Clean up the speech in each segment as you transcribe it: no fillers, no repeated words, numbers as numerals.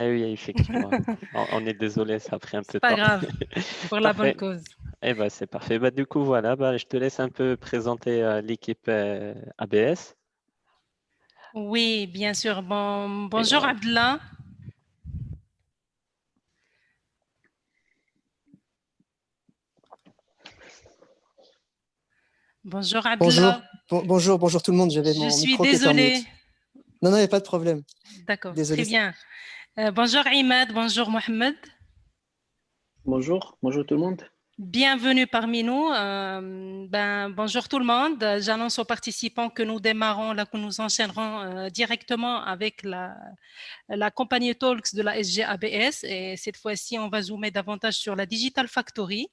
Ah oui, effectivement. On est désolé, ça a pris un peu C'est de pas temps. grave, pour la bonne Parfait. cause. Eh ben, c'est parfait. Bah, du coup, voilà, bah, je te laisse un peu présenter l'équipe ABS. Oui, bien sûr. Et, Bonjour Abdallah. Bonjour Bonjour, Abdallah. bonjour tout le monde. J'avais Je mon suis micro qui était en désolée. mute. Non, il n'y a pas de problème. D'accord, Désolé. très bien. Bonjour Imad, bonjour Mohamed. Bonjour, bonjour tout le monde. Bienvenue parmi nous. Bonjour tout le monde. J'annonce aux participants que que nous enchaînerons directement avec la compagnie Talks de la SGABS. Et cette fois-ci, on va zoomer davantage sur la Digital Factory.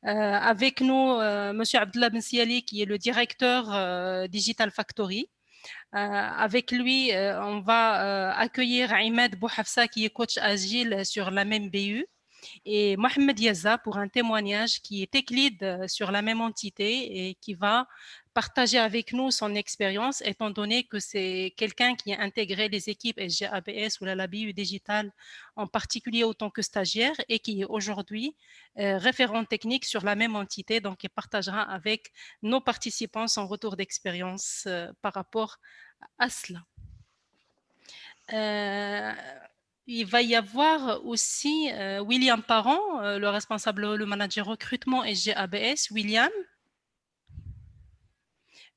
Avec nous, Monsieur Abdallah Bensiali, qui est le directeur Digital Factory. Avec lui, on va accueillir Imad Bouhafsa, qui est coach agile sur la même BU, et Mohamed Yaza pour un témoignage qui est tech lead sur la même entité et qui va partager avec nous son expérience, étant donné que c'est quelqu'un qui a intégré les équipes SGABS ou la BU Digital, en particulier autant que stagiaire, et qui est aujourd'hui référent technique sur la même entité. Donc, il partagera avec nos participants son retour d'expérience par rapport à cela. Il va y avoir aussi William Parent, le responsable, le manager recrutement SGABS. William,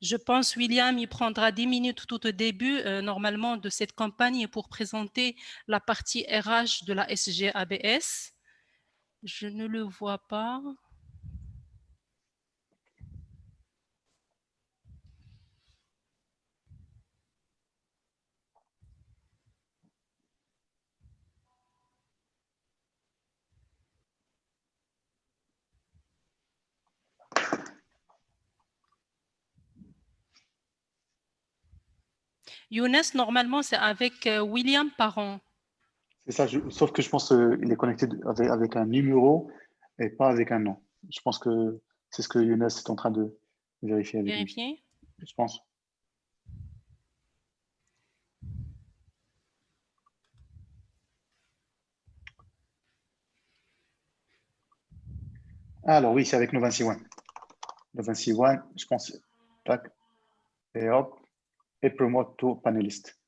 je pense William, il prendra 10 minutes tout au début normalement de cette campagne pour présenter la partie RH de la SGABS. Je ne le vois pas. Younes, normalement, c'est avec William Parent. C'est ça, sauf que je pense qu'il est connecté avec un numéro et pas avec un nom. Je pense que c'est ce que Younes est en train de vérifier avec lui. Vérifier. Je pense. Alors oui, c'est avec Novinci One. Novinci One, je pense. Tac. Et hop. Et promote to panéliste.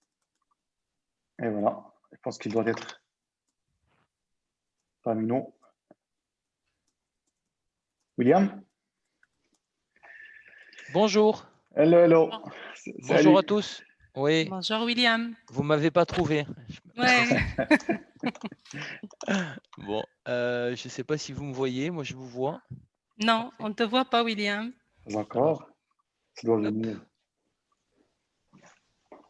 Et voilà. Je pense qu'il doit être parmi nous. William? Bonjour. Hello, hello. Bonjour Salut. à tous. Oui. Bonjour William. Vous m'avez pas trouvé. Ouais. Bon, je ne sais pas si vous me voyez. Moi, je vous vois. Non, on ne te voit pas, William. D'accord. Tu dois venir.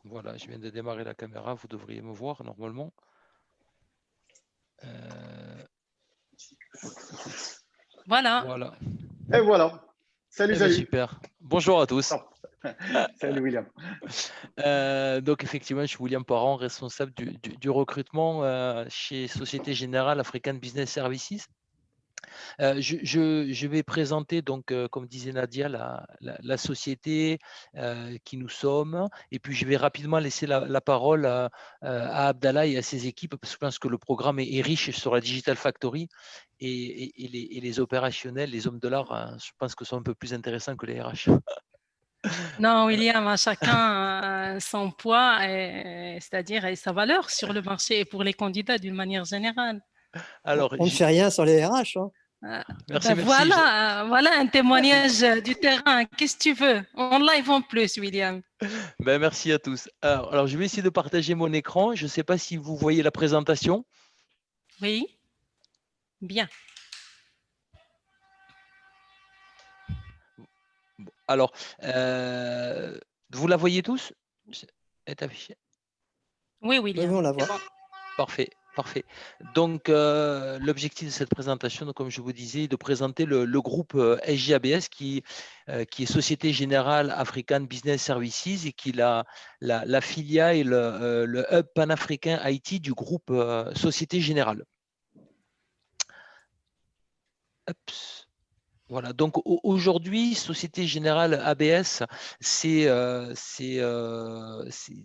Voilà, je viens de démarrer la caméra. Vous devriez me voir normalement. Voilà. Voilà. Et voilà. Salut, Eh ben, salut. super. Bonjour à tous. Salut William. Donc effectivement, je suis William Parent, responsable du recrutement chez Société Générale African Business Services. Je vais présenter donc, comme disait Nadia, la société, qui nous sommes, et puis je vais rapidement laisser la parole à Abdallah et à ses équipes, parce que je pense que le programme est riche sur la Digital Factory et les opérationnels, les hommes de l'art, je pense que sont un peu plus intéressants que les RH. Non, William, à chacun son poids, c'est-à-dire sa valeur sur le marché et pour les candidats d'une manière générale. Alors, On ne fait rien sur les RH. Hein. Merci. Voilà un témoignage du terrain. Qu'est-ce que tu veux? En live en plus, William. Merci à tous. Alors, je vais essayer de partager mon écran. Je ne sais pas si vous voyez la présentation. Oui, bien. Alors, vous la voyez tous? Est affichée. Oui, William. Oui, on la voit. Parfait, parfait. Donc, l'objectif de cette présentation, donc, comme je vous disais, est de présenter le groupe SGABS qui est Société Générale African Business Services et qui est la filiale et le hub panafricain IT du groupe Société Générale. Ups. Voilà, donc aujourd'hui, Société Générale ABS,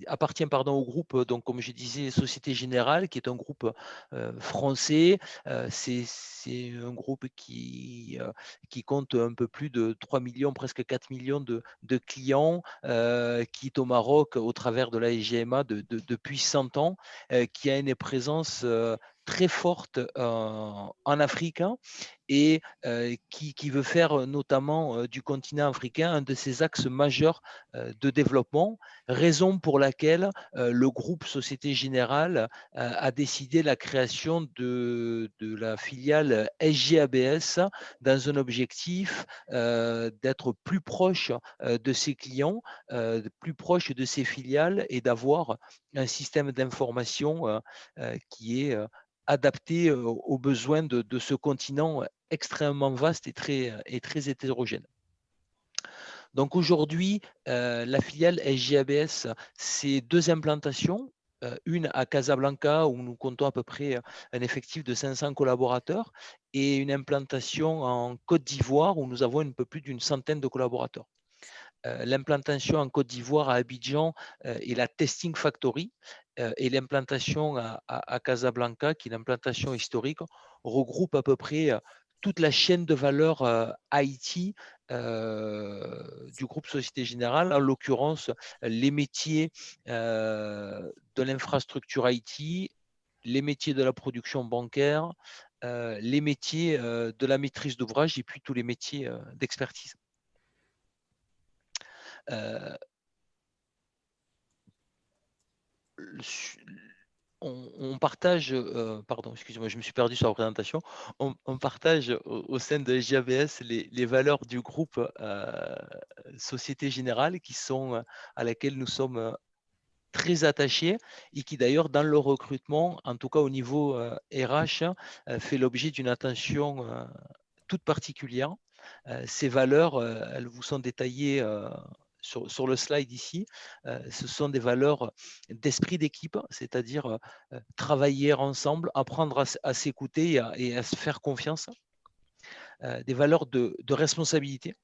appartient au groupe, donc comme je disais, Société Générale, qui est un groupe français. C'est un groupe qui compte un peu plus de 3 millions, presque 4 millions de clients, qui est au Maroc au travers de la SGMA depuis 100 ans, qui a une présence très forte en Afrique, hein, et qui veut faire notamment du continent africain un de ses axes majeurs de développement, raison pour laquelle le groupe Société Générale a décidé la création de la filiale SGABS dans un objectif d'être plus proche de ses clients, plus proche de ses filiales et d'avoir un système d'information qui est adapté aux besoins de ce continent extrêmement vaste et très hétérogène. Donc aujourd'hui, la filiale SGABS, c'est 2 implantations, une à Casablanca où nous comptons à peu près un effectif de 500 collaborateurs, et une implantation en Côte d'Ivoire où nous avons un peu plus d'une centaine de collaborateurs. L'implantation en Côte d'Ivoire à Abidjan est la Testing Factory, et l'implantation à Casablanca, qui est l'implantation historique, regroupe à peu près toute la chaîne de valeur IT du groupe Société Générale, en l'occurrence les métiers de l'infrastructure IT, les métiers de la production bancaire, les métiers de la maîtrise d'ouvrage et puis tous les métiers d'expertise. On partage, pardon, excusez-moi, je me suis perdu sur la présentation. On partage au sein de SGABS les valeurs du groupe Société Générale à laquelle nous sommes très attachés, et qui d'ailleurs dans le recrutement, en tout cas au niveau RH, fait l'objet d'une attention toute particulière. Ces valeurs, elles vous sont détaillées sur le slide ici. Ce sont des valeurs d'esprit d'équipe, c'est-à-dire travailler ensemble, apprendre à s'écouter et à se faire confiance. Des valeurs de responsabilité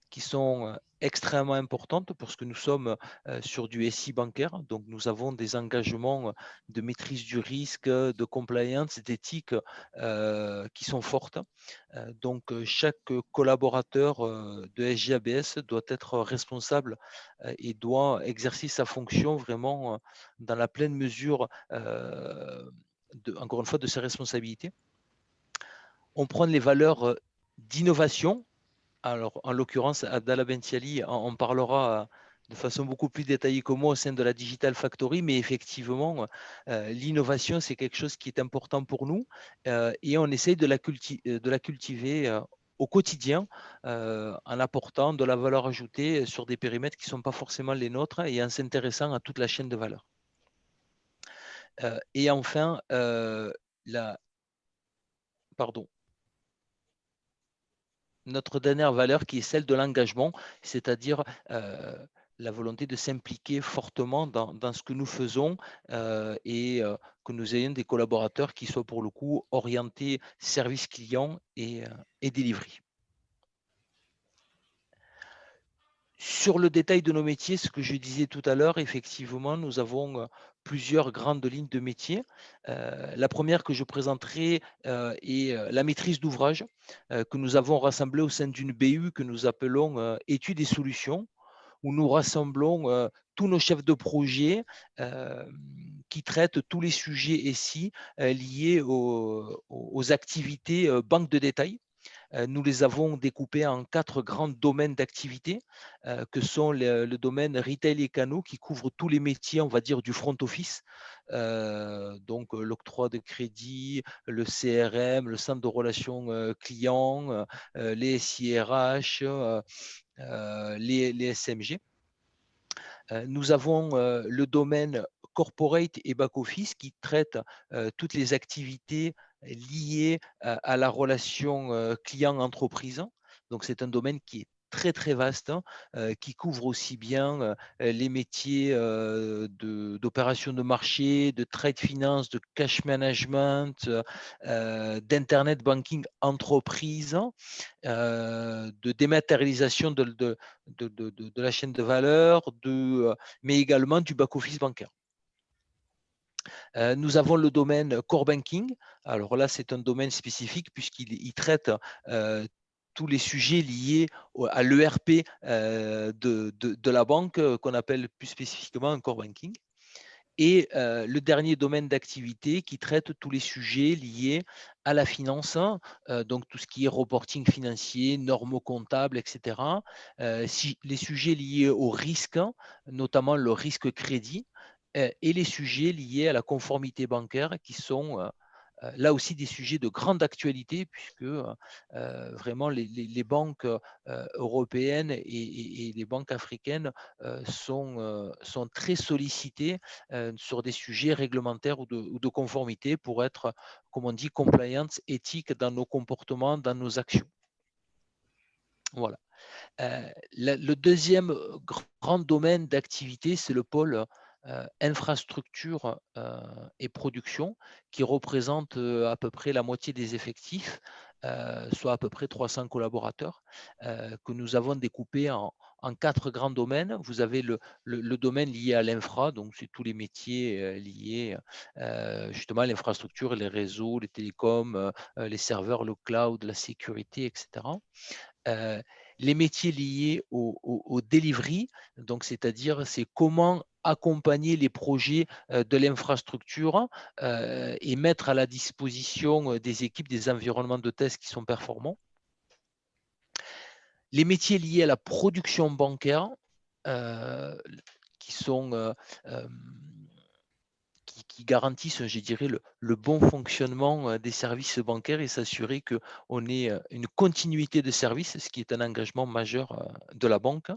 qui sont extrêmement importantes parce que nous sommes sur du SI bancaire, donc nous avons des engagements de maîtrise du risque, de compliance, d'éthique qui sont fortes. Donc chaque collaborateur de SGABS doit être responsable et doit exercer sa fonction vraiment dans la pleine mesure, encore une fois, de ses responsabilités. On prend les valeurs d'innovation. Alors, en l'occurrence, Abdallah Bentiali en parlera de façon beaucoup plus détaillée que moi au sein de la Digital Factory, mais effectivement, l'innovation, c'est quelque chose qui est important pour nous et on essaye de la cultiver au quotidien en apportant de la valeur ajoutée sur des périmètres qui ne sont pas forcément les nôtres et en s'intéressant à toute la chaîne de valeur. Et enfin, notre dernière valeur qui est celle de l'engagement, c'est-à-dire la volonté de s'impliquer fortement dans ce que nous faisons et que nous ayons des collaborateurs qui soient pour le coup orientés service client et delivery. Sur le détail de nos métiers, ce que je disais tout à l'heure, effectivement, nous avons plusieurs grandes lignes de métiers. La première que je présenterai est la maîtrise d'ouvrage que nous avons rassemblée au sein d'une BU que nous appelons études et solutions, où nous rassemblons tous nos chefs de projet qui traitent tous les sujets SI liés aux activités banque de détail. Nous les avons découpés en 4 grands domaines d'activité que sont le domaine retail et canaux qui couvrent tous les métiers, on va dire, du front office, donc l'octroi de crédit, le CRM, le centre de relations clients, les SIRH, les SMG. Nous avons le domaine corporate et back-office qui traite toutes les activités liées à la relation client-entreprise. Donc, c'est un domaine qui est très très vaste, hein, qui couvre aussi bien les métiers d'opération de marché, de trade finance, de cash management, d'internet banking entreprise, de dématérialisation de la chaîne de valeur, mais également du back-office bancaire. Nous avons le domaine core banking. Alors là, c'est un domaine spécifique puisqu'il traite tous les sujets liés à l'ERP de la banque, qu'on appelle plus spécifiquement un core banking. Et le dernier domaine d'activité qui traite tous les sujets liés à la finance, donc tout ce qui est reporting financier, normes comptables, etc. Les sujets liés au risque, notamment le risque crédit, et les sujets liés à la conformité bancaire qui sont là aussi des sujets de grande actualité puisque vraiment les banques européennes et les banques africaines sont très sollicitées sur des sujets réglementaires ou de conformité pour être, comme on dit, compliance, éthique dans nos comportements, dans nos actions. Voilà. Le deuxième grand domaine d'activité, c'est le pôle infrastructure et production, qui représente à peu près la moitié des effectifs, soit à peu près 300 collaborateurs, que nous avons découpés en 4 grands domaines. Vous avez le domaine lié à l'infra, donc c'est tous les métiers liés justement à l'infrastructure, les réseaux, les télécoms, les serveurs, le cloud, la sécurité, etc. Les métiers liés au delivery, donc c'est-à-dire c'est comment accompagner les projets de l'infrastructure et mettre à la disposition des équipes des environnements de test qui sont performants. Les métiers liés à la production bancaire qui sont qui garantissent, je dirais, le bon fonctionnement des services bancaires et s'assurer qu'on ait une continuité de service, ce qui est un engagement majeur de la banque.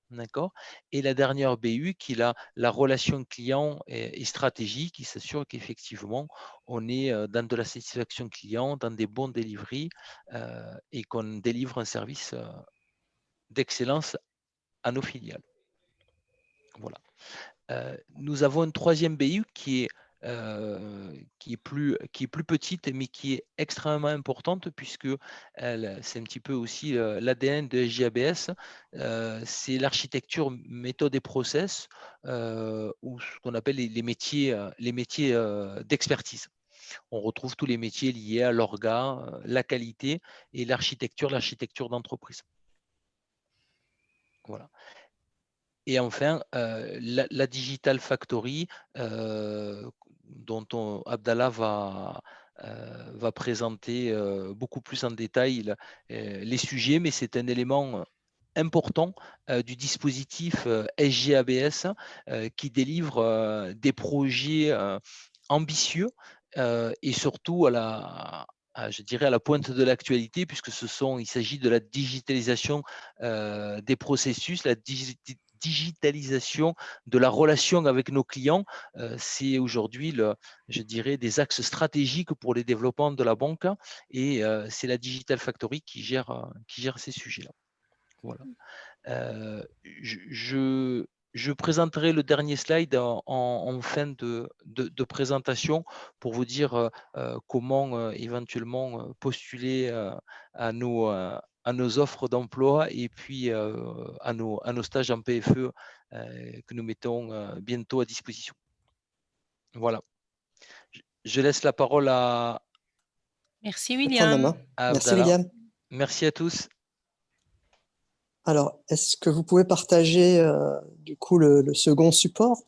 D'accord. Et la dernière BU qui est la relation client et stratégie, qui s'assure qu'effectivement on est dans de la satisfaction client, dans des bons delivery et qu'on délivre un service d'excellence à nos filiales. Voilà. Nous avons une troisième BU qui est plus petite, mais qui est extrêmement importante puisque c'est un petit peu aussi l'ADN de SGABS. C'est l'architecture, méthode et process, ou ce qu'on appelle les métiers d'expertise. On retrouve tous les métiers liés à l'orga, la qualité et l'architecture d'entreprise. Voilà. Et enfin, la Digital Factory, dont Abdallah va présenter beaucoup plus en détail les sujets, mais c'est un élément important du dispositif SGABS qui délivre des projets ambitieux et surtout je dirais à la pointe de l'actualité, puisque il s'agit de la digitalisation des processus, la digitalisation de la relation avec nos clients. C'est aujourd'hui, je dirais, des axes stratégiques pour les développements de la banque et c'est la Digital Factory qui gère ces sujets-là. Voilà. Je présenterai le dernier slide en fin de présentation pour vous dire comment éventuellement postuler à nos offres d'emploi et puis à nos stages en PFE que nous mettons bientôt à disposition. Voilà. Je laisse la parole à Merci William. Merci William. Merci à tous. Alors, est-ce que vous pouvez partager du coup le second support?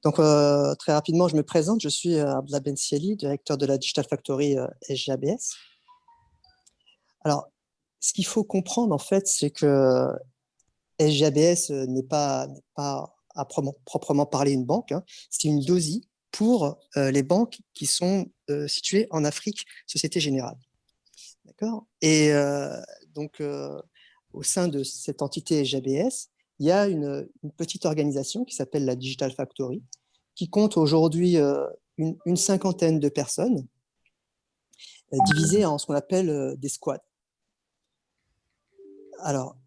Donc, très rapidement, je me présente. Je suis Abdallah Bensieli, directeur de la Digital Factory SGABS. Alors, ce qu'il faut comprendre, en fait, c'est que SGABS n'est pas à proprement parler une banque. Hein. C'est une DOSI pour les banques qui sont situées en Afrique, Société Générale. D'accord. Et donc, au sein de cette entité SGABS, il y a une petite organisation qui s'appelle la Digital Factory, qui compte aujourd'hui une cinquantaine de personnes, divisées en ce qu'on appelle des squads. Alors,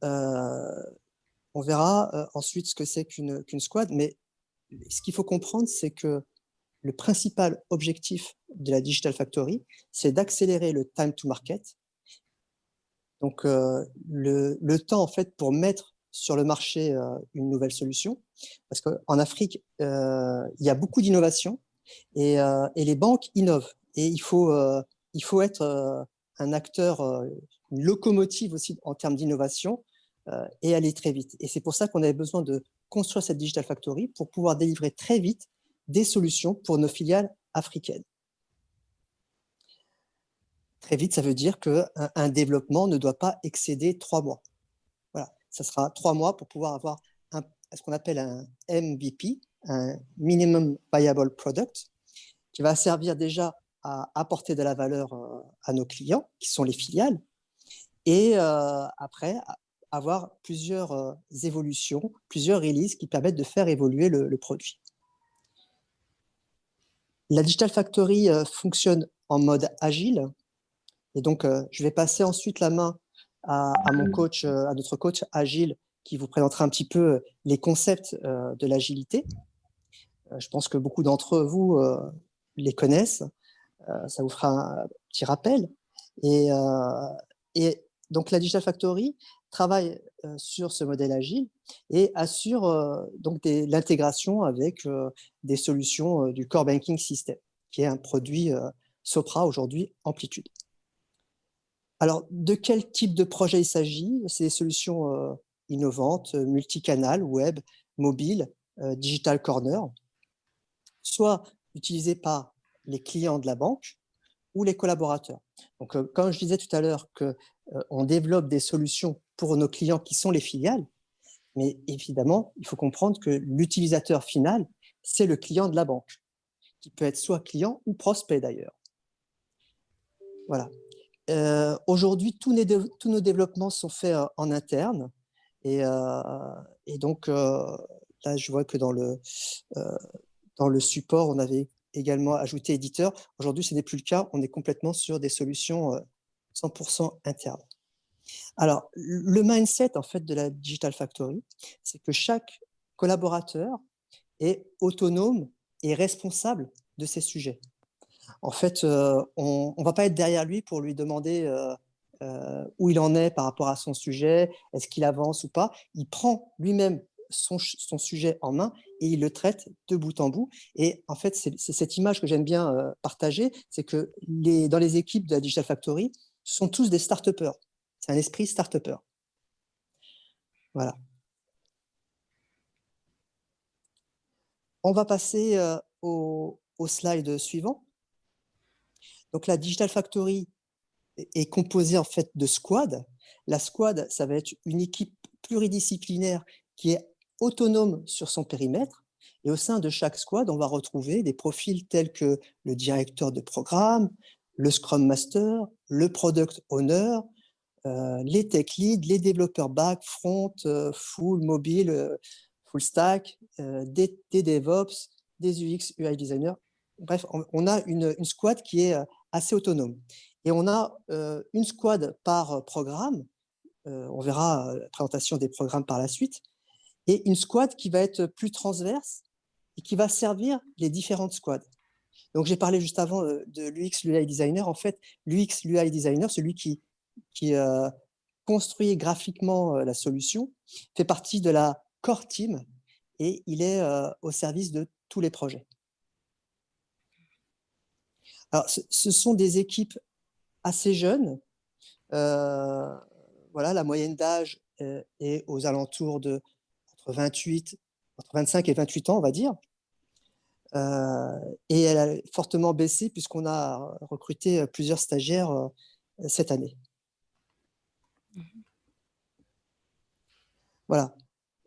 on verra ensuite ce que c'est qu'une squad, mais ce qu'il faut comprendre, c'est que le principal objectif de la Digital Factory, c'est d'accélérer le time to market. Donc, le temps, en fait, pour mettre sur le marché une nouvelle solution. Parce qu'en Afrique, il y a beaucoup d'innovation et les banques innovent. Et il faut être un acteur, une locomotive aussi en termes d'innovation et aller très vite. Et c'est pour ça qu'on avait besoin de construire cette Digital Factory pour pouvoir délivrer très vite des solutions pour nos filiales africaines. Très vite, ça veut dire qu'un développement ne doit pas excéder 3 mois. Voilà, ça sera 3 mois pour pouvoir avoir ce qu'on appelle un MVP, un Minimum Viable Product, qui va servir déjà à apporter de la valeur à nos clients, qui sont les filiales, et après, avoir plusieurs évolutions, plusieurs releases qui permettent de faire évoluer le produit. La Digital Factory fonctionne en mode agile, et donc je vais passer ensuite la main à mon coach, à notre coach agile, qui vous présentera un petit peu les concepts de l'agilité. Je pense que beaucoup d'entre vous les connaissent. Ça vous fera un petit rappel. Et donc, la Digital Factory travaille sur ce modèle agile et assure donc l'intégration avec des solutions du Core Banking System, qui est un produit Sopra aujourd'hui, Amplitude. Alors, de quel type de projet il s'agit? C'est des solutions innovantes, multicanal, web, mobile, digital corner, soit utilisées par les clients de la banque ou les collaborateurs. Donc, comme je disais tout à l'heure qu'on développe des solutions pour nos clients qui sont les filiales, mais évidemment, il faut comprendre que l'utilisateur final, c'est le client de la banque, qui peut être soit client ou prospect d'ailleurs. Voilà. Aujourd'hui, tous nos développements sont faits en interne. Et donc, là, je vois que dans le support, on avait également ajouté éditeur. Aujourd'hui, ce n'est plus le cas. On est complètement sur des solutions 100% internes. Alors, le mindset, en fait, de la Digital Factory, c'est que chaque collaborateur est autonome et responsable de ses sujets. En fait, on ne va pas être derrière lui pour lui demander où il en est par rapport à son sujet, est-ce qu'il avance ou pas. Il prend lui-même son sujet en main et il le traite de bout en bout. Et en fait, c'est cette image que j'aime bien partager, c'est que dans les équipes de la Digital Factory, ce sont tous des start-upers. C'est un esprit start-upper. Voilà. On va passer au slide suivant. Donc, la Digital Factory est composée en fait de squads. La squad, ça va être une équipe pluridisciplinaire qui est autonome sur son périmètre. Et au sein de chaque squad, on va retrouver des profils tels que le directeur de programme, le Scrum Master, le Product Owner, les Tech Leads, les développeurs back, front, full, mobile, full stack, des DevOps, des UX, UI designers. Bref, on a une squad qui est assez autonome. Et on a une squad par programme. On verra la présentation des programmes par la suite. Et une squad qui va être plus transverse et qui va servir les différentes squads. Donc, j'ai parlé juste avant de l'UX, l'UI designer. En fait, l'UX, l'UI designer, celui qui construit graphiquement la solution, fait partie de la core team et il est au service de tous les projets. Alors, ce sont des équipes assez jeunes. Voilà, la moyenne d'âge est aux alentours de entre 25 et 28 ans, on va dire. Et elle a fortement baissé puisqu'on a recruté plusieurs stagiaires cette année. Voilà.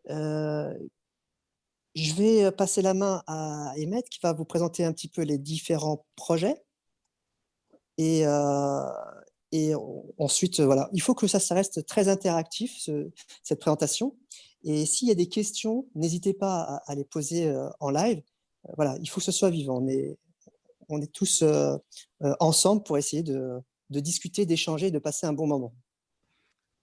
Je vais passer la main à Emmet qui va vous présenter un petit peu les différents projets. Et ensuite, voilà, il faut que ça reste très interactif, cette présentation. Et s'il y a des questions, n'hésitez pas à les poser en live. Voilà, il faut que ce soit vivant. On est tous ensemble pour essayer de discuter, d'échanger, de passer un bon moment.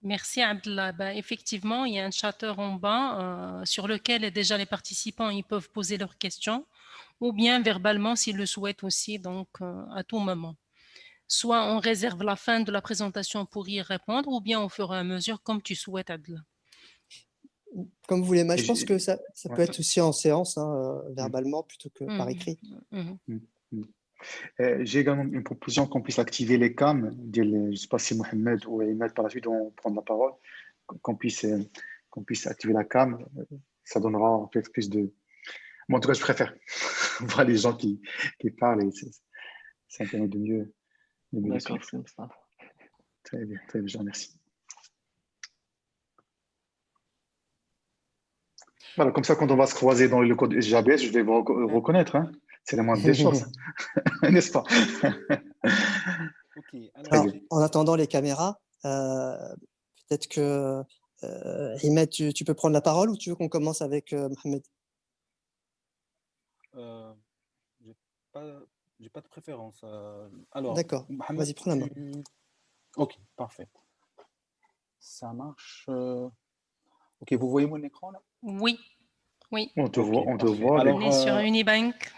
Merci Abdallah. Effectivement, il y a un chatter en bas sur lequel déjà les participants ils peuvent poser leurs questions ou bien verbalement s'ils le souhaitent aussi, donc à tout moment. Soit on réserve la fin de la présentation pour y répondre ou bien au fur et à mesure comme tu souhaites Abdallah. Comme vous voulez, moi Et je pense j'ai- que ça ouais. peut être aussi en séance, hein, verbalement, plutôt que par Mhm. écrit. Mhm. J'ai également une proposition qu'on puisse activer les cams. Je ne sais pas si Mohamed ou Ahmed par la suite vont prendre la parole, qu'on puisse, qu'on puisse activer la cam. Ça donnera en fait plus de. Moi, en tout cas, je préfère voir les gens qui parlent et ça me permet de mieux les D'accord, suivre. c'est comme ça. Très bien, je vous remercie. Voilà, comme ça, quand on va se croiser dans le locaux de SGABS, je vais vous reconnaître. Hein. C'est la moindre des choses, n'est-ce pas? Ok, Très Alors, bien. en attendant les caméras, peut-être que Ahmed, tu peux prendre la parole ou tu veux qu'on commence avec Mohamed? J'ai pas, j'ai pas de préférence. Alors, D'accord, Mohamed, vas-y, prends la main. Ok, parfait. Ça marche. Ok, vous voyez mon écran là? Oui, oui. On te Ok, voit, on te parfait. voit. Alors, On est sur Unibank.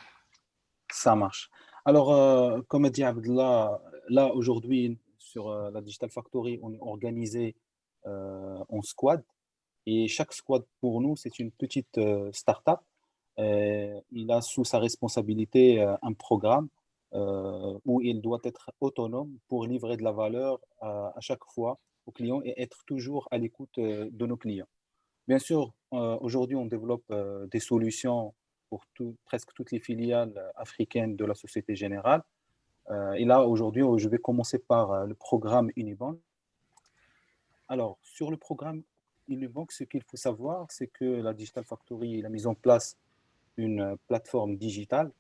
ça marche. Alors, comme a dit Abdallah, là aujourd'hui, sur la Digital Factory, on est organisé en squad. Et chaque squad pour nous, c'est une petite start-up. Il a sous sa responsabilité un programme où il doit être autonome pour livrer de la valeur à chaque fois aux clients et être toujours à l'écoute de nos clients. Bien sûr, aujourd'hui, on développe des solutions pour presque toutes les filiales africaines de la Société Générale. Et là, aujourd'hui, je vais commencer par le programme Unibank. Alors, sur le programme Unibank, ce qu'il faut savoir, c'est que la Digital Factory a mis en place une plateforme digitale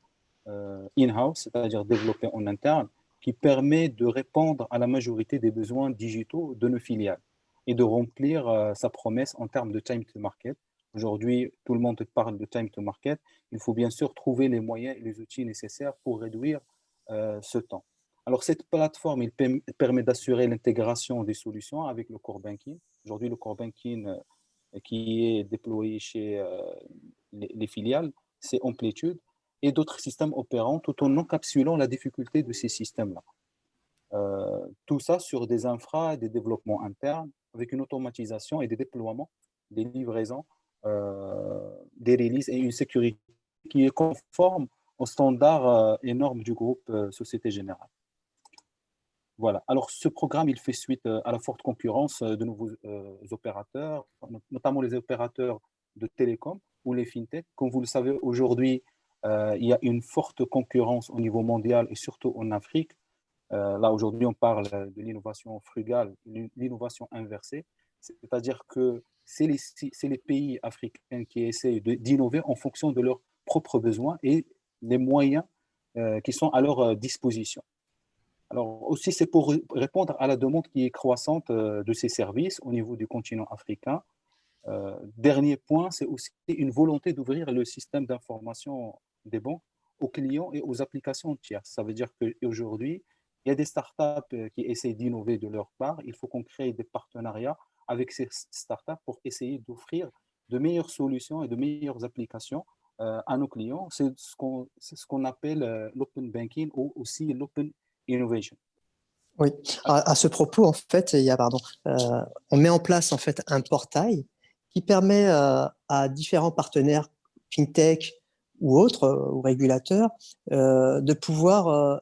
in-house, c'est-à-dire développée en interne, qui permet de répondre à la majorité des besoins digitaux de nos filiales et de remplir sa promesse en termes de time to market. Aujourd'hui, tout le monde parle de time to market. Il faut bien sûr trouver les moyens et les outils nécessaires pour réduire ce temps. Alors, cette plateforme il permet d'assurer l'intégration des solutions avec le core banking. Aujourd'hui, le core banking qui est déployé chez les filiales, c'est Amplitude et d'autres systèmes opérants tout en encapsulant la difficulté de ces systèmes-là. Tout ça sur des infras et des développements internes avec une automatisation et des déploiements, des livraisons, des releases et une sécurité qui est conforme aux standards et normes du groupe Société Générale. Voilà. Alors, ce programme, il fait suite à la forte concurrence de nouveaux opérateurs, notamment les opérateurs de télécom ou les fintech. Comme vous le savez, aujourd'hui, il y a une forte concurrence au niveau mondial et surtout en Afrique. Là, aujourd'hui, on parle de l'innovation frugale, l'innovation inversée. C'est-à-dire que c'est les pays africains qui essaient d'innover en fonction de leurs propres besoins et les moyens qui sont à leur disposition. Alors aussi, c'est pour répondre à la demande qui est croissante de ces services au niveau du continent africain. Dernier point, c'est aussi une volonté d'ouvrir le système d'information des banques aux clients et aux applications tierces. Ça veut dire qu'aujourd'hui, il y a des startups qui essaient d'innover de leur part. Il faut qu'on crée des partenariats avec ces startups pour essayer d'offrir de meilleures solutions et de meilleures applications à nos clients. C'est ce qu'on appelle l'open banking ou aussi l'open innovation. Oui, à ce propos, en fait, on met en place en fait un portail qui permet à différents partenaires fintech ou autres, ou régulateurs, de pouvoir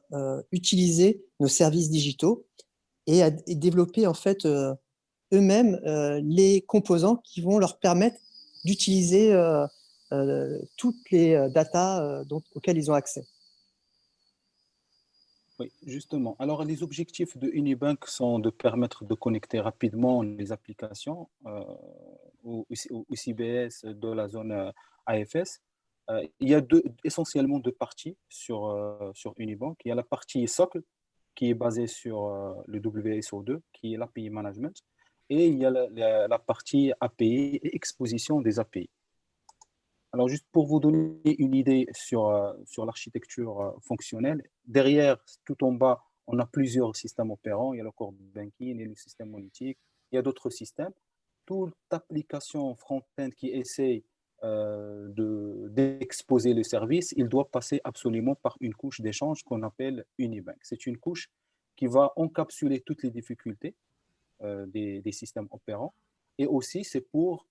utiliser nos services digitaux et développer en fait eux-mêmes les composants qui vont leur permettre d'utiliser toutes les datas auxquelles ils ont accès. Oui, justement. Alors, les objectifs de Unibank sont de permettre de connecter rapidement les applications au CBS de la zone AFS. Il y a essentiellement deux parties sur Unibank. Il y a la partie socle, qui est basée sur le WSO2, qui est l'API Management, et il y a la partie API et exposition des API. Alors, juste pour vous donner une idée sur l'architecture fonctionnelle, derrière, tout en bas, on a plusieurs systèmes opérants. Il y a le core banking et le système monétique, il y a d'autres systèmes. Toute application front-end qui essaye d'exposer le service, il doit passer absolument par une couche d'échange qu'on appelle Unibank. C'est une couche qui va encapsuler toutes les difficultés des systèmes opérants. Et aussi, c'est pour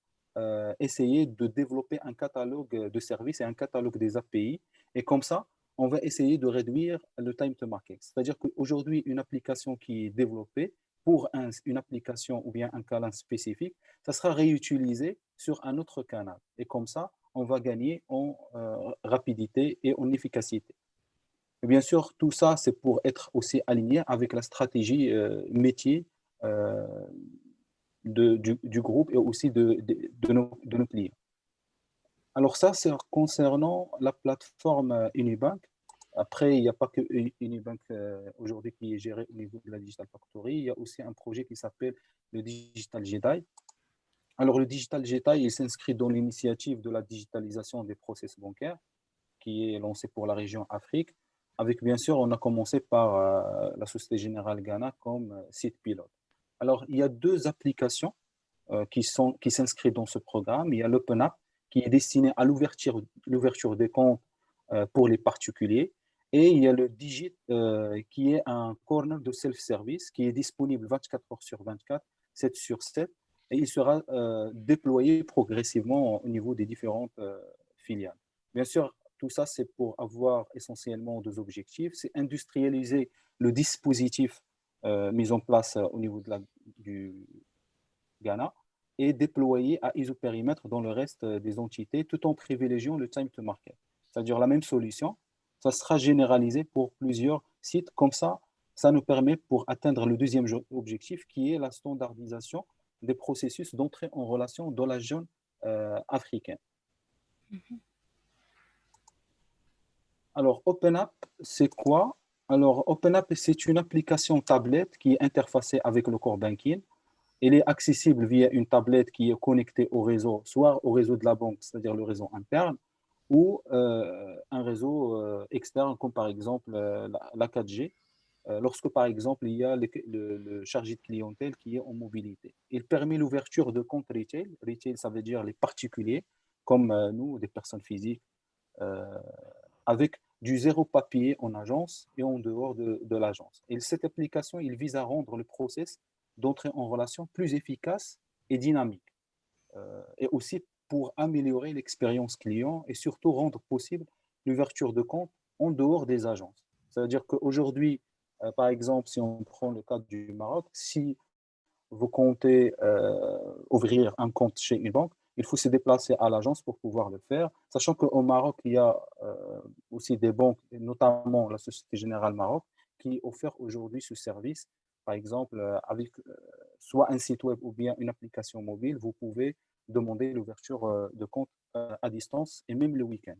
essayer de développer un catalogue de services et un catalogue des API. Et comme ça, on va essayer de réduire le time to market. C'est-à-dire qu'aujourd'hui, une application qui est développée pour une application ou bien un canal spécifique, ça sera réutilisé sur un autre canal. Et comme ça, on va gagner en rapidité et en efficacité. Et bien sûr, tout ça, c'est pour être aussi aligné avec la stratégie métier du groupe et aussi de nos clients. Alors ça, c'est concernant la plateforme Unibank. Après, il n'y a pas que Unibank aujourd'hui qui est géré au niveau de la Digital Factory. Il y a aussi un projet qui s'appelle le Digital Jedi. Alors, le Digital Jedi, il s'inscrit dans l'initiative de la digitalisation des process bancaires qui est lancée pour la région Afrique. Avec, bien sûr, on a commencé par la Société Générale Ghana comme site pilote. Alors, il y a deux applications qui s'inscrivent dans ce programme. Il y a l'OpenApp qui est destiné à l'ouverture des comptes pour les particuliers. Et il y a le Digit qui est un corner de self-service qui est disponible 24 heures sur 24, 7 sur 7. Et il sera déployé progressivement au niveau des différentes filiales. Bien sûr, tout ça, c'est pour avoir essentiellement deux objectifs. C'est industrialiser le dispositif mis en place au niveau du Ghana et déployer à isopérimètre dans le reste des entités tout en privilégiant le time to market. C'est-à-dire la même solution, ça sera généralisé pour plusieurs sites. Comme ça, ça nous permet pour atteindre le deuxième objectif qui est la standardisation des processus d'entrée en relation dans la zone africaine. Alors, OpenApp, c'est quoi? Alors, OpenApp, c'est une application tablette qui est interfacée avec le core banking. Elle est accessible via une tablette qui est connectée au réseau, soit au réseau de la banque, c'est-à-dire le réseau interne, ou un réseau externe, comme par exemple la 4G, lorsque par exemple il y a le chargé de clientèle qui est en mobilité. Il permet l'ouverture de comptes retail. Retail, ça veut dire les particuliers, comme nous, des personnes physiques, avec du zéro papier en agence et en dehors de l'agence. Et cette application, il vise à rendre le process d'entrer en relation plus efficace et dynamique. Et aussi pour améliorer l'expérience client et surtout rendre possible l'ouverture de compte en dehors des agences. C'est-à-dire qu'aujourd'hui, par exemple, si on prend le cas du Maroc, si vous comptez ouvrir un compte chez une banque, il faut se déplacer à l'agence pour pouvoir le faire, sachant qu'au Maroc, il y a aussi des banques, notamment la Société Générale Maroc, qui offre aujourd'hui ce service. Par exemple, avec soit un site web ou bien une application mobile, vous pouvez demander l'ouverture de compte à distance et même le week-end.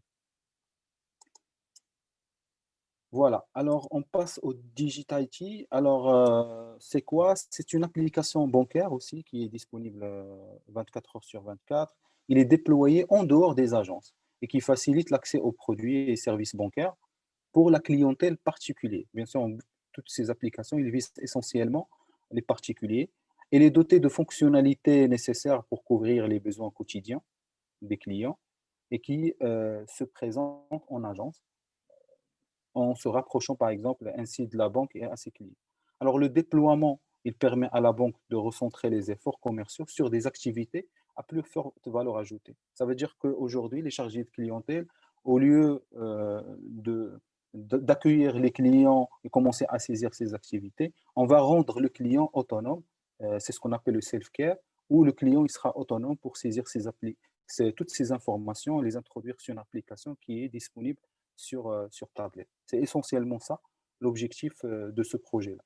Voilà, alors on passe au Digital IT. Alors, c'est quoi? C'est une application bancaire aussi qui est disponible 24 heures sur 24. Il est déployé en dehors des agences et qui facilite l'accès aux produits et services bancaires pour la clientèle particulière. Bien sûr, toutes ces applications, ils visent essentiellement les particuliers et les doter de fonctionnalités nécessaires pour couvrir les besoins quotidiens des clients et qui se présentent en agence en se rapprochant par exemple ainsi de la banque et à ses clients. Alors le déploiement, il permet à la banque de recentrer les efforts commerciaux sur des activités à plus forte valeur ajoutée. Ça veut dire qu'aujourd'hui, les chargés de clientèle, au lieu d'accueillir les clients et commencer à saisir ces activités, on va rendre le client autonome. C'est ce qu'on appelle le self-care, où le client il sera autonome pour saisir toutes ces informations et les introduire sur une application qui est disponible sur tablette. C'est essentiellement ça, l'objectif de ce projet-là.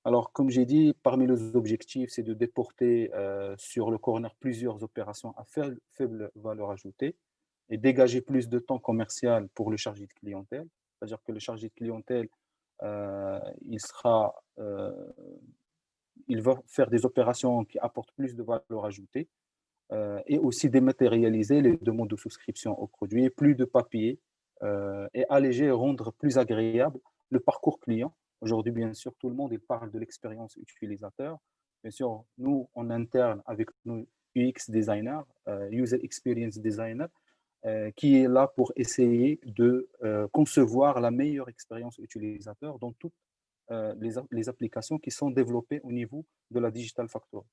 Alors, comme j'ai dit, parmi les objectifs, c'est de déporter sur le corner plusieurs opérations à faible valeur ajoutée et dégager plus de temps commercial pour le chargé de clientèle. C'est-à-dire que le chargé de clientèle, il va faire des opérations qui apportent plus de valeur ajoutée et aussi dématérialiser les demandes de souscription aux produits, plus de papier et alléger et rendre plus agréable le parcours client Aujourd'hui, bien sûr, tout le monde il parle de l'expérience utilisateur. Bien sûr, nous, en interne, avec nos UX designers, User Experience Designer, qui est là pour essayer de concevoir la meilleure expérience utilisateur dans toutes les applications qui sont développées au niveau de la Digital Factory.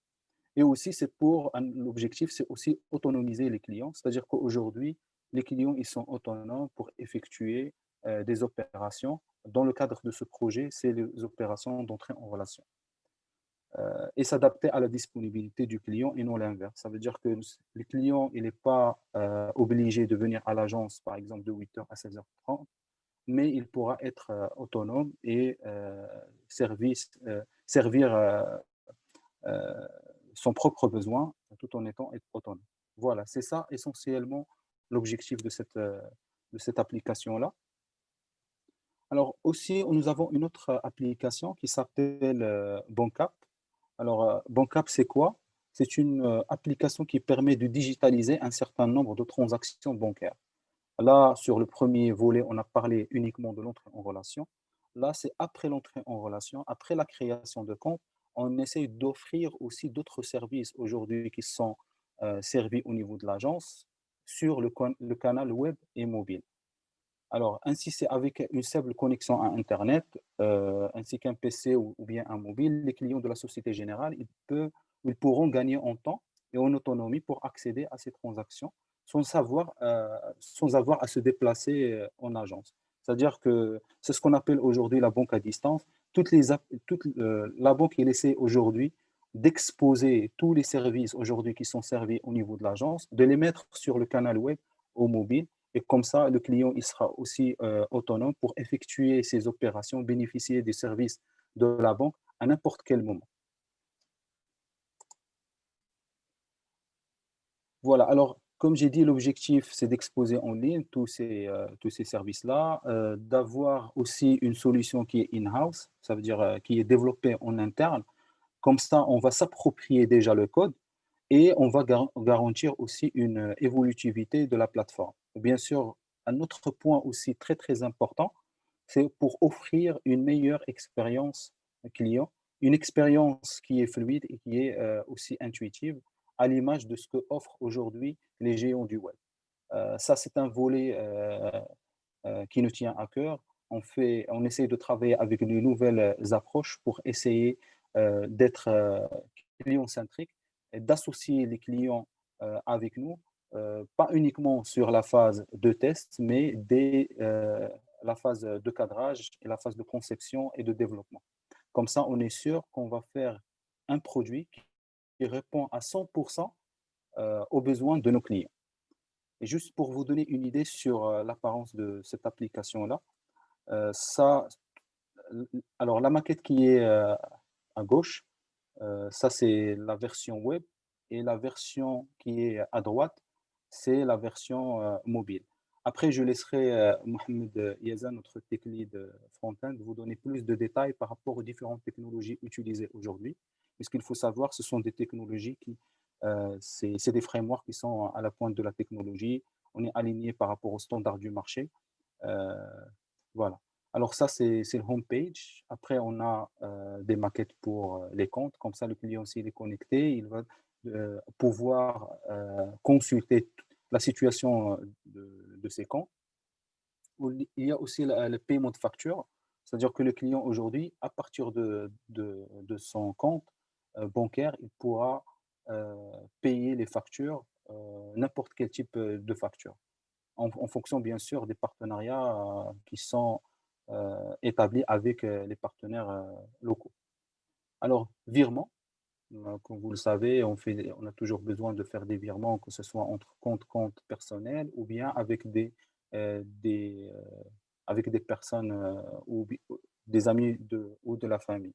Et aussi, l'objectif, c'est aussi autonomiser les clients, c'est-à-dire qu'aujourd'hui, les clients, ils sont autonomes pour effectuer des opérations. Dans le cadre de ce projet, c'est les opérations d'entrée en relation. Et s'adapter à la disponibilité du client et non l'inverse. Ça veut dire que le client, il n'est pas obligé de venir à l'agence, par exemple, de 8h à 16h30, mais il pourra être autonome et servir son propre besoin tout en étant autonome. Voilà, c'est ça essentiellement l'objectif de cette application-là. Alors aussi, nous avons une autre application qui s'appelle Bancap. Alors, Bancap, c'est quoi? C'est une application qui permet de digitaliser un certain nombre de transactions bancaires. Là, sur le premier volet, on a parlé uniquement de l'entrée en relation. Là, c'est après l'entrée en relation, après la création de compte, on essaie d'offrir aussi d'autres services aujourd'hui qui sont servis au niveau de l'agence sur le canal web et mobile. Alors, ainsi, c'est avec une simple connexion à Internet, ainsi qu'un PC ou bien un mobile, les clients de la Société Générale, ils pourront gagner en temps et en autonomie pour accéder à ces transactions sans avoir à se déplacer en agence. C'est-à-dire que c'est ce qu'on appelle aujourd'hui la banque à distance. La banque, elle essaie aujourd'hui d'exposer tous les services aujourd'hui qui sont servis au niveau de l'agence, de les mettre sur le canal web au mobile. Et comme ça, le client il sera aussi autonome pour effectuer ses opérations, bénéficier des services de la banque à n'importe quel moment. Voilà, alors comme j'ai dit, l'objectif c'est d'exposer en ligne tous ces services-là, d'avoir aussi une solution qui est in-house, ça veut dire qui est développée en interne. Comme ça, on va s'approprier déjà le code et on va garantir aussi une évolutivité de la plateforme. Bien sûr, un autre point aussi très, très important, c'est pour offrir une meilleure expérience client, une expérience qui est fluide et qui est aussi intuitive, à l'image de ce que offrent aujourd'hui les géants du web. Ça, c'est un volet qui nous tient à cœur. On essaie de travailler avec de nouvelles approches pour essayer d'être client-centrique et d'associer les clients avec nous, pas uniquement sur la phase de test, mais dès la phase de cadrage et la phase de conception et de développement. Comme ça, on est sûr qu'on va faire un produit qui répond à 100% aux besoins de nos clients. Et juste pour vous donner une idée sur l'apparence de cette application-là, alors la maquette qui est à gauche, ça c'est la version web et la version qui est à droite, c'est la version mobile. Après, je laisserai Mohamed Yazan, notre tech lead front-end, vous donner plus de détails par rapport aux différentes technologies utilisées aujourd'hui. Mais ce qu'il faut savoir, ce sont des technologies c'est des frameworks qui sont à la pointe de la technologie. On est aligné par rapport aux standards du marché. Voilà. Alors ça, c'est le homepage. Après, on a des maquettes pour les comptes. Comme ça, le client, s'il est connecté, il va pouvoir consulter la situation de ses comptes. Il y a aussi le paiement de facture. C'est-à-dire que le client, aujourd'hui, à partir de son compte bancaire, il pourra payer les factures, n'importe quel type de facture, en fonction, bien sûr, des partenariats qui sont établis avec les partenaires locaux. Alors, virement, comme vous le savez, on a toujours besoin de faire des virements, que ce soit entre comptes personnels ou bien avec avec des personnes ou des amis ou de la famille.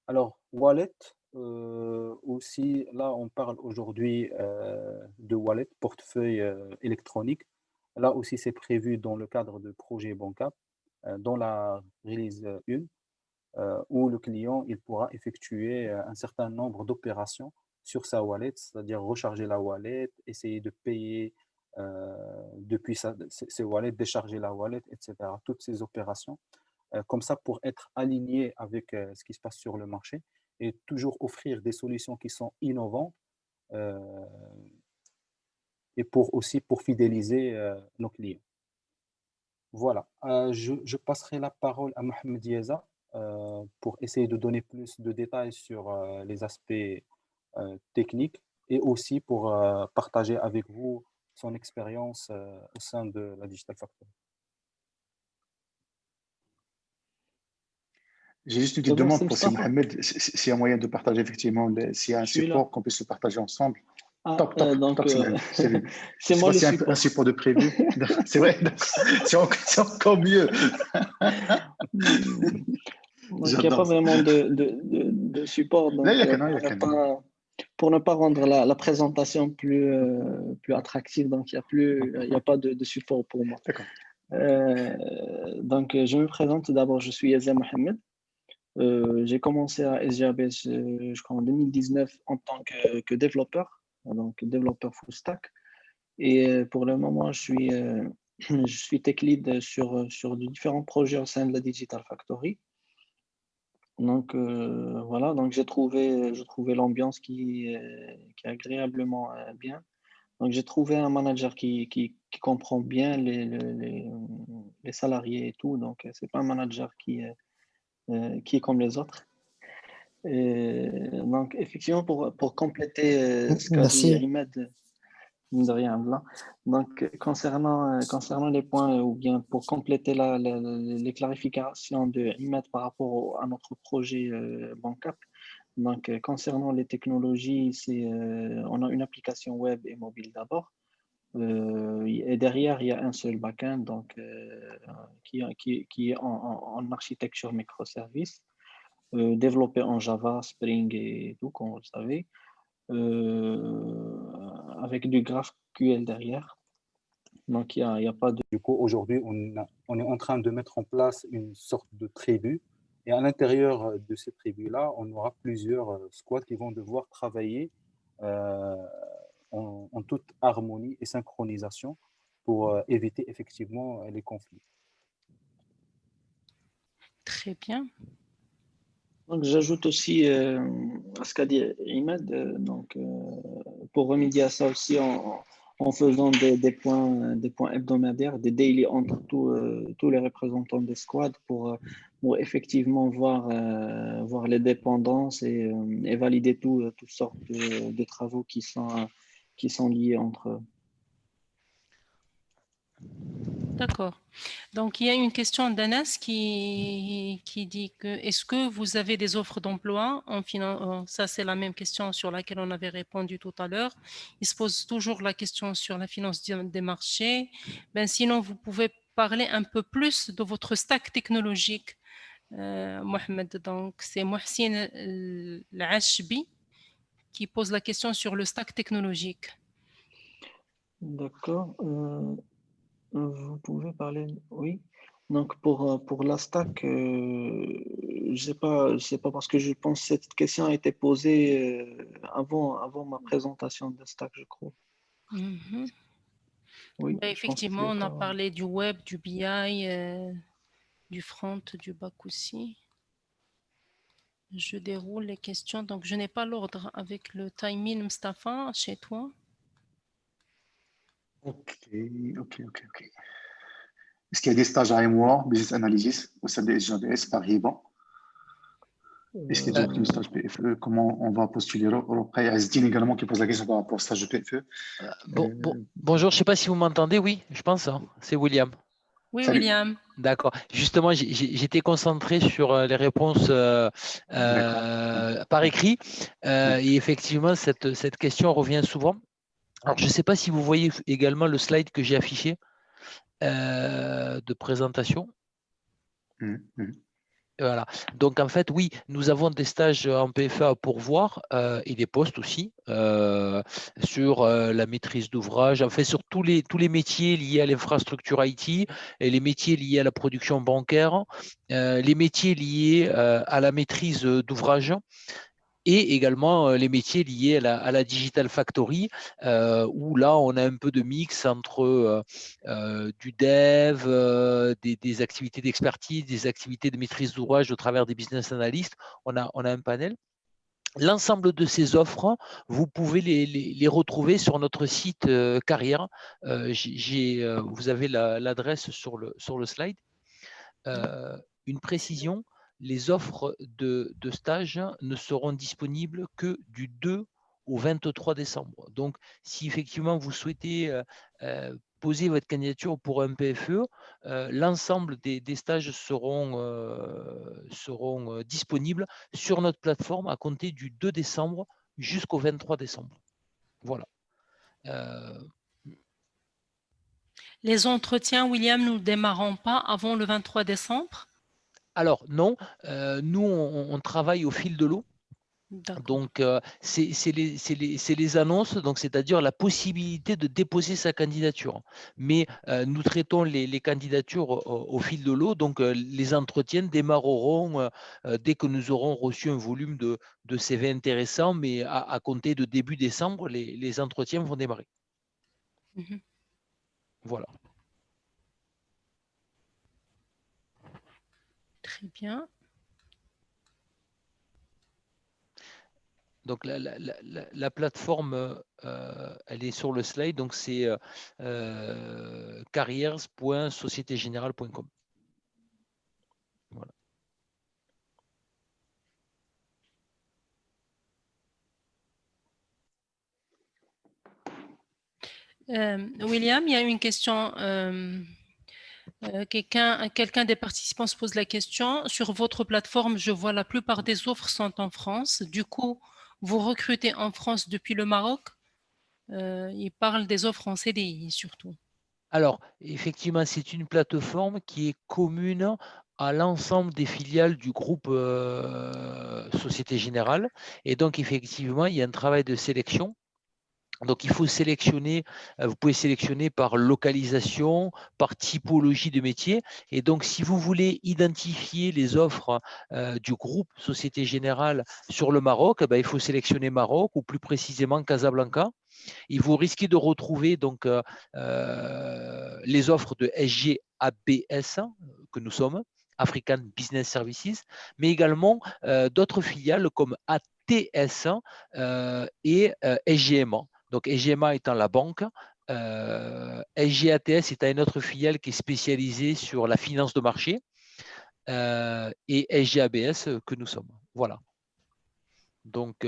Alors, wallet, aussi, là, on parle aujourd'hui de wallet, portefeuille électronique. Là aussi, c'est prévu dans le cadre de projet Bancap, dans la release 1, où le client il pourra effectuer un certain nombre d'opérations sur sa wallet, c'est-à-dire recharger la wallet, essayer de payer depuis ses wallets, décharger la wallet, etc. Toutes ces opérations comme ça pour être aligné avec ce qui se passe sur le marché et toujours offrir des solutions qui sont innovantes et pour fidéliser nos clients. Voilà, je passerai la parole à Mohamed Yeza pour essayer de donner plus de détails sur les aspects techniques et aussi pour partager avec vous son expérience au sein de la Digital Factory. J'ai juste une petite demande pour si Mohamed, s'il y a moyen de partager effectivement, s'il y a un support qu'on puisse le partager ensemble. Top, c'est moi le support. Un support de prévu. C'est vrai, c'est encore mieux. Donc, il n'y a pas vraiment de support. Donc, pour ne pas rendre la présentation plus attractive, donc il n'y a pas de support pour moi. Donc, je me présente tout d'abord, je suis Yeza Mohamed. J'ai commencé à SGAB, je crois, en 2019 en tant que développeur, donc développeur full stack. Et pour le moment, je suis tech lead sur différents projets au sein de la Digital Factory. Donc voilà, donc j'ai trouvé l'ambiance qui est agréablement bien. Donc j'ai trouvé un manager qui comprend bien les salariés et tout. Donc c'est pas un manager qui est comme les autres. Et donc effectivement pour compléter ce qu'a dit Imad, de rien là. Donc concernant les points ou bien pour compléter les clarifications de Imad par rapport à notre projet Bancap. Donc concernant les technologies, on a une application web et mobile d'abord. Et derrière, il y a un seul backend donc, qui est en architecture microservice, développé en Java, Spring et tout, comme vous le savez, avec du GraphQL derrière. Donc, il y a pas de... Du coup, aujourd'hui, on est en train de mettre en place une sorte de tribu. Et à l'intérieur de ces tribus-là, on aura plusieurs squads qui vont devoir travailler en toute harmonie et synchronisation pour éviter effectivement les conflits. Très bien. Donc, j'ajoute aussi à ce qu'a dit Imad, donc, pour remédier à ça aussi en faisant des points hebdomadaires, des daily entre tous les représentants des squads pour effectivement voir les dépendances et valider toutes sortes de travaux qui sont liés entre eux. D'accord. Donc, il y a une question d'Anas qui dit que est-ce que vous avez des offres d'emploi en finance? Ça, c'est la même question sur laquelle on avait répondu tout à l'heure. Il se pose toujours la question sur la finance des marchés. Sinon, vous pouvez parler un peu plus de votre stack technologique, Mohamed. Donc, c'est Mohsin Al-Ashbi qui pose la question sur le stack technologique. D'accord. Vous pouvez parler, oui. Donc pour la stack, je sais pas parce que je pense que cette question a été posée avant ma présentation de stack, je crois. Mm-hmm. Oui. Effectivement, on a parlé du web, du BI, du front, du back aussi. Je déroule les questions, donc je n'ai pas l'ordre avec le timing, Mustafa, chez toi. Ok. Est-ce qu'il y a des stages à MWOR, Business Analysis, au sein des SGABS par Riban? Est-ce qu'il y a des stages PFE? Comment on va postuler? Il y a Azdine également qui pose la question par rapport au stage de PFE. Bonjour, je ne sais pas si vous m'entendez. Oui, je pense. Hein. C'est William. Oui, Salut. William. D'accord. Justement, j'étais concentré sur les réponses par écrit. Et effectivement, cette question revient souvent. Alors, je ne sais pas si vous voyez également le slide que j'ai affiché de présentation. Voilà. Donc, en fait, oui, nous avons des stages en PFA à pourvoir et des postes aussi sur la maîtrise d'ouvrage, en fait, sur tous les métiers liés à l'infrastructure IT et les métiers liés à la production bancaire, les métiers liés à la maîtrise d'ouvrage et également les métiers liés à la Digital Factory, où là, on a un peu de mix entre du dev, des activités d'expertise, des activités de maîtrise d'ouvrage au travers des business analysts. On a un panel. L'ensemble de ces offres, vous pouvez les retrouver sur notre site carrière. Vous avez l'adresse sur le slide. Une précision, les offres de stage ne seront disponibles que du 2 au 23 décembre. Donc, si effectivement vous souhaitez poser votre candidature pour un PFE, l'ensemble des stages seront disponibles sur notre plateforme à compter du 2 décembre jusqu'au 23 décembre. Voilà. Les entretiens, William, nous ne démarrons pas avant le 23 décembre? Alors, non. Nous, on travaille au fil de l'eau. Donc, c'est les annonces, donc c'est-à-dire la possibilité de déposer sa candidature. Mais nous traitons les candidatures au fil de l'eau, donc les entretiens démarreront dès que nous aurons reçu un volume de CV intéressant, mais à compter de début décembre, les entretiens vont démarrer. Mhm. Voilà. Très bien. Donc, la plateforme, elle est sur le slide, donc c'est carrières.sociétégénérale.com. Voilà. William, il y a une question. Quelqu'un des participants se pose la question. Sur votre plateforme, je vois la plupart des offres sont en France. Du coup, vous recrutez en France depuis le Maroc. Il parle des offres en CDI surtout. Alors, effectivement, c'est une plateforme qui est commune à l'ensemble des filiales du groupe Société Générale. Et donc, effectivement, il y a un travail de sélection. Donc, il faut sélectionner, vous pouvez sélectionner par localisation, par typologie de métier. Et donc, si vous voulez identifier les offres du groupe Société Générale sur le Maroc, il faut sélectionner Maroc ou plus précisément Casablanca. Et vous risquez de retrouver donc, les offres de SGABS que nous sommes, African Business Services, mais également d'autres filiales comme ATS et SGMA. Donc SGMA étant la banque, SGATS étant une autre filiale qui est spécialisée sur la finance de marché et SGABS que nous sommes. Voilà. Donc,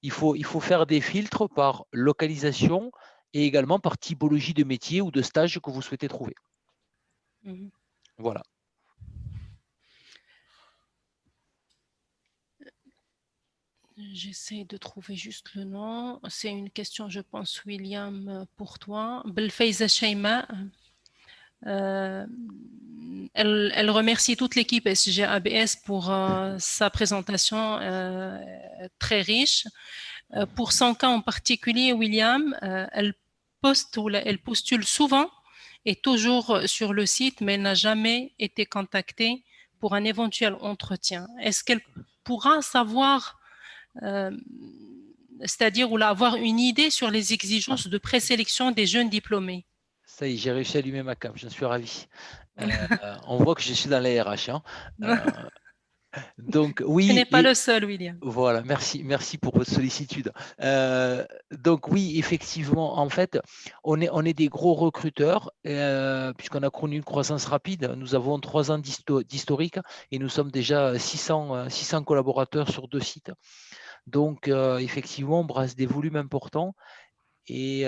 il faut faire des filtres par localisation et également par typologie de métier ou de stage que vous souhaitez trouver. Mhm. Voilà. J'essaie de trouver juste le nom. C'est une question, je pense, William, pour toi. Belfaiza Shaima. Elle remercie toute l'équipe SGABS pour sa présentation très riche. Pour son cas en particulier, William, elle postule souvent et toujours sur le site, mais n'a jamais été contactée pour un éventuel entretien. Est-ce qu'elle pourra savoir, c'est-à-dire ou avoir une idée sur les exigences de présélection des jeunes diplômés? Ça y est, j'ai réussi à allumer ma cam, j'en suis ravi. On voit que je suis dans les RH. Hein. Donc, oui. Ce n'est pas le seul, William. Voilà, merci pour votre sollicitude. Donc oui, effectivement, en fait, on est des gros recruteurs, puisqu'on a connu une croissance rapide. Nous avons 3 ans d'historique et nous sommes déjà 600 collaborateurs sur 2 sites. Donc, effectivement, on brasse des volumes importants et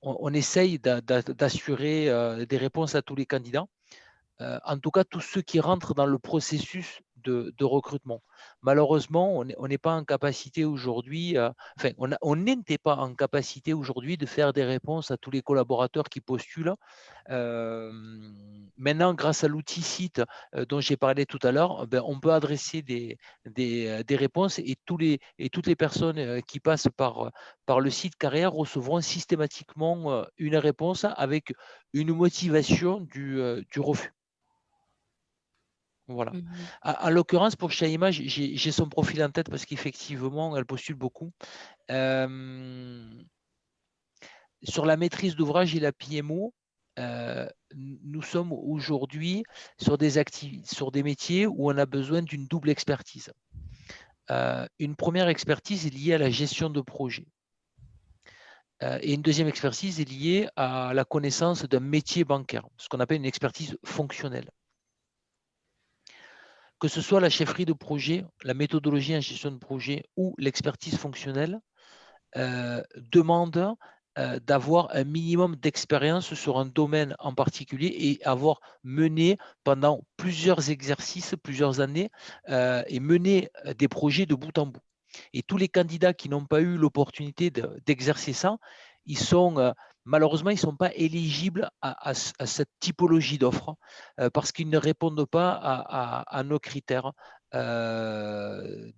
on essaye d'assurer des réponses à tous les candidats. En tout cas, tous ceux qui rentrent dans le processus de recrutement. Malheureusement, on n'est pas en capacité aujourd'hui, on n'était pas en capacité aujourd'hui de faire des réponses à tous les collaborateurs qui postulent. Maintenant, grâce à l'outil site dont j'ai parlé tout à l'heure, on peut adresser des réponses et toutes les personnes qui passent par le site carrière recevront systématiquement une réponse avec une motivation du refus. Voilà. Mhm. En l'occurrence, pour Shaima, j'ai son profil en tête parce qu'effectivement, elle postule beaucoup. Sur la maîtrise d'ouvrage et la PMO, nous sommes aujourd'hui sur des métiers où on a besoin d'une double expertise. Une première expertise est liée à la gestion de projet. Et une deuxième expertise est liée à la connaissance d'un métier bancaire, ce qu'on appelle une expertise fonctionnelle. Que ce soit la chefferie de projet, la méthodologie en gestion de projet ou l'expertise fonctionnelle, demande d'avoir un minimum d'expérience sur un domaine en particulier et avoir mené pendant plusieurs exercices, plusieurs années, et mené des projets de bout en bout. Et tous les candidats qui n'ont pas eu l'opportunité d'exercer ça, malheureusement, ils ne sont pas éligibles à cette typologie d'offres parce qu'ils ne répondent pas à nos critères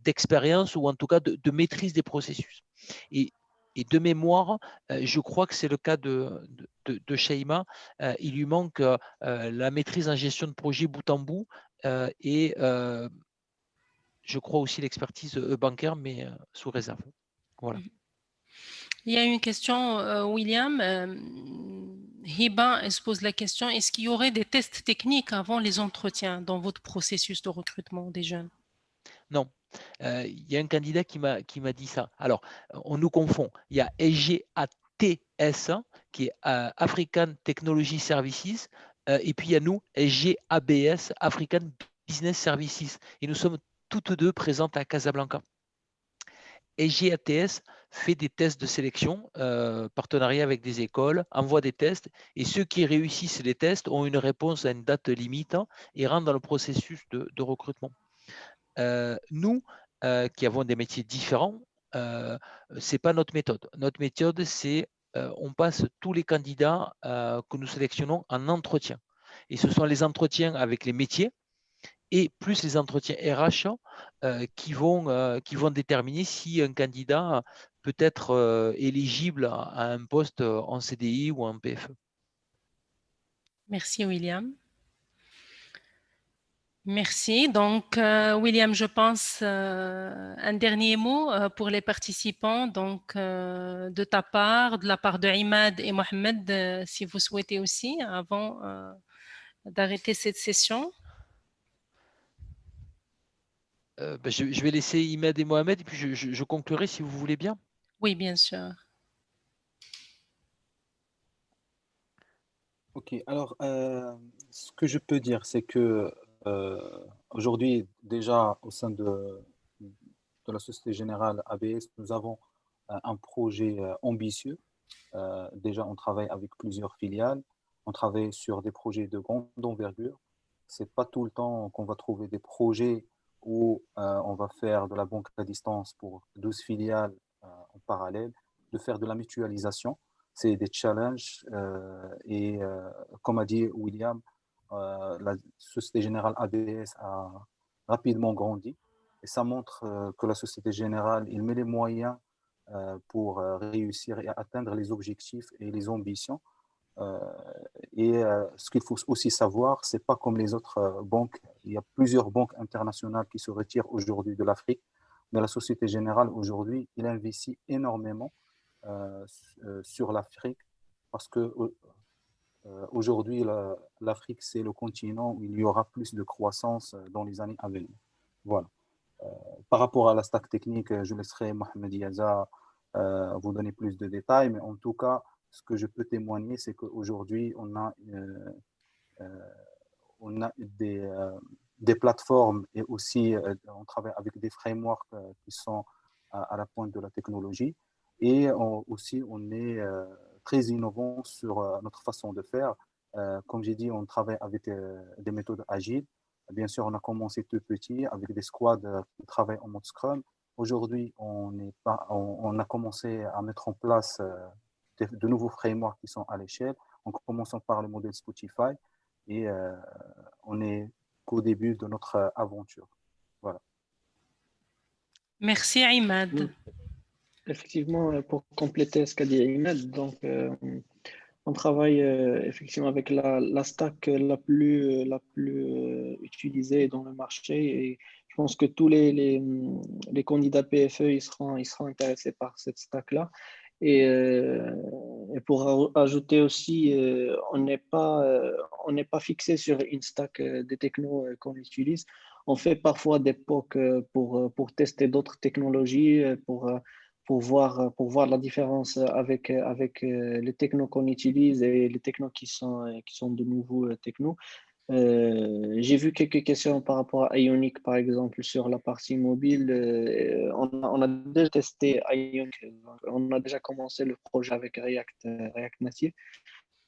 d'expérience ou en tout cas de maîtrise des processus. Et de mémoire, je crois que c'est le cas de Shaima. Il lui manque la maîtrise en gestion de projet bout en bout et je crois aussi l'expertise bancaire, mais sous réserve. Voilà. Il y a une question, William. Hiba, elle se pose la question, est-ce qu'il y aurait des tests techniques avant les entretiens dans votre processus de recrutement des jeunes? Non. Il y a un candidat qui m'a dit ça. Alors, on nous confond. Il y a SGATS, qui est African Technology Services, et puis il y a nous, SGABS, African Business Services. Et nous sommes toutes deux présentes à Casablanca. SGATS fait des tests de sélection, partenariat avec des écoles, envoie des tests, et ceux qui réussissent les tests ont une réponse à une date limite et rentrent dans le processus de recrutement. Nous, qui avons des métiers différents, ce n'est pas notre méthode. Notre méthode, c'est on passe tous les candidats que nous sélectionnons en entretien. Et ce sont les entretiens avec les métiers et plus les entretiens RH qui vont déterminer si un candidat peut être éligible à un poste en CDI ou en PFE. Merci, William. Merci. Donc, William, je pense un dernier mot pour les participants. Donc, de ta part, de la part de Imad et Mohamed, si vous souhaitez aussi, avant d'arrêter cette session. Je vais laisser Imad et Mohamed et puis je conclurai si vous voulez bien. Oui, bien sûr. Ok, alors ce que je peux dire, c'est que aujourd'hui, déjà au sein de la Société Générale ABS, nous avons un projet ambitieux. Déjà, on travaille avec plusieurs filiales, on travaille sur des projets de grande envergure. C'est pas tout le temps qu'on va trouver des projets où on va faire de la banque à distance pour 12 filiales en parallèle, de faire de la mutualisation. C'est des challenges et comme a dit William, la Société Générale ABS a rapidement grandi et ça montre que la Société Générale, il met les moyens pour réussir et atteindre les objectifs et les ambitions. Ce qu'il faut aussi savoir, c'est pas comme les autres banques. Il y a plusieurs banques internationales qui se retirent aujourd'hui de l'Afrique, mais la Société Générale aujourd'hui, il investit énormément sur l'Afrique parce que aujourd'hui, l'Afrique, c'est le continent où il y aura plus de croissance dans les années à venir. Voilà. Par rapport à la stack technique, je laisserai Mohamed Yaza vous donner plus de détails, mais en tout cas, ce que je peux témoigner, c'est qu'aujourd'hui, on a des plateformes et aussi on travaille avec des frameworks qui sont à la pointe de la technologie. Et aussi, on est très innovant sur notre façon de faire. Comme j'ai dit, on travaille avec des méthodes agiles. Bien sûr, on a commencé tout petit avec des squads qui travaillent en mode Scrum. Aujourd'hui, on a commencé à mettre en place de nouveaux frameworks qui sont à l'échelle, en commençant par le modèle Spotify. Et on n'est qu'au début de notre aventure. Voilà. Merci, Imad. Oui. Effectivement, pour compléter ce qu'a dit Imad, donc on travaille effectivement avec la stack la plus utilisée dans le marché. Et je pense que tous les candidats PFE ils seront intéressés par cette stack-là. Et pour ajouter aussi, on n'est pas fixé sur une stack des technos qu'on utilise. On fait parfois des POC pour tester d'autres technologies, pour voir la différence avec les technos qu'on utilise et les technos qui sont de nouveaux technos. J'ai vu quelques questions par rapport à Ionic, par exemple, sur la partie mobile. On a déjà testé Ionic. On a déjà commencé le projet avec React Native.